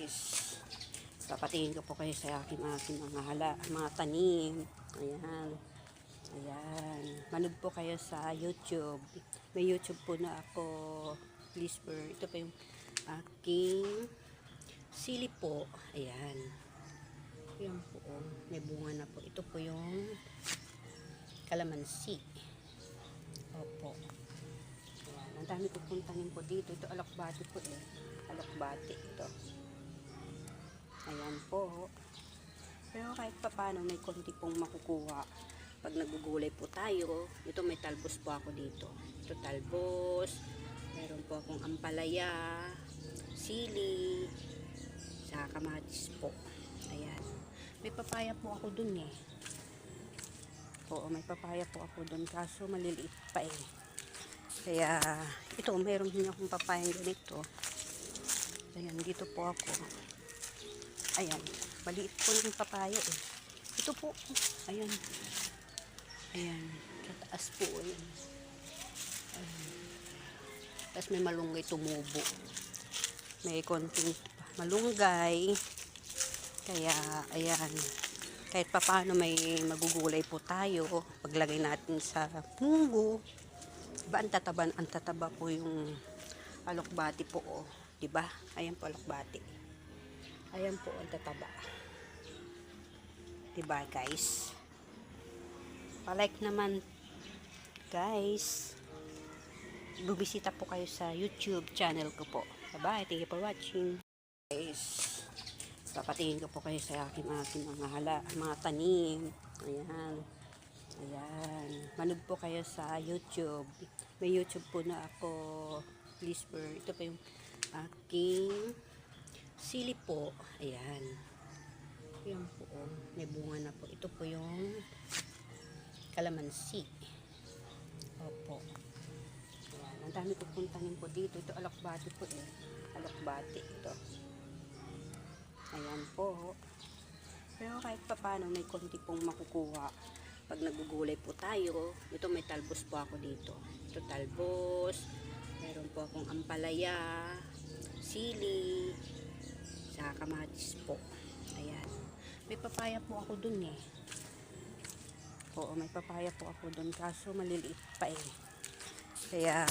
Guys, papatingin ko po kayo sa aking mga tanim. Ayan. Ayan. Manood po kayo sa YouTube. May YouTube po na ako. Please, ito pa yung aking sili po. Ayan. Ayan po. May bunga na po. Ito po yung kalamansi. Opo. Ayan. Ang dami ko pong tanim po dito. Ito alokbati po eh. Alokbati ito. Ayan po. Pero kahit pa paano may konti pong makukuha pag nagugulay po tayo. Ito may talbos po ako dito. Ito talbos. Meron po akong ampalaya, sili, sa kamatis po. Ayan. May papaya po ako dun eh. Oo, may papaya po ako dun. Kaso maliliit pa eh. Kaya ito, meron din akong papayang ganito. Ayan, dito po ako. Ayan, maliit po yung papaya eh. Ito po, ayan. Ayan, sa taas po. Ayan. Ayan. Tapos may malunggay tumubo. May konting malunggay. Kaya, ayan. Kahit pa paano may magugulay po tayo. Paglagay natin sa munggo. Diba, ang tataba po yung alokbati po. Oh. Diba? Ayan po alokbati. Ayan po ang tataba. Diba guys? Pa-like naman guys. Bubisita po kayo sa YouTube channel ko po. Bye-bye. Thank you for watching. Guys, papatingin ko po kayo sa aking mga tanim. Ayan. Ayan. Manood po kayo sa YouTube. May YouTube po na ako. Please, ito pa yung aking sili po. Ayan. Ayan po. May bunga na po. Ito po yung kalamansi. Opo. Ayan. Ang dami ko pong tanim po dito. Ito alokbati po eh. Alokbati ito. Ayan po. Pero kahit pa paano may konti pong makukuha pag nagugulay po tayo. Ito may talbos po ako dito. Ito talbos. Meron po akong ampalaya, sili, sa kamatis po. Ayan. May papaya po ako dun eh. Oo, may papaya po ako dun. Kaso maliliit pa eh. Kaya,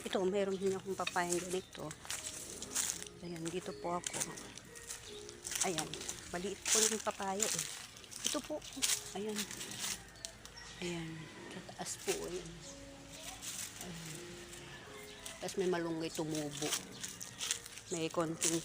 ito, meron din akong papayang ganito. Ayan, dito po ako. Ayan, maliit po yung papaya eh. Ito po, ayan. Ayan, sa taas po. Ayan. Ayan. Tapos may malunggay tumubo. May konting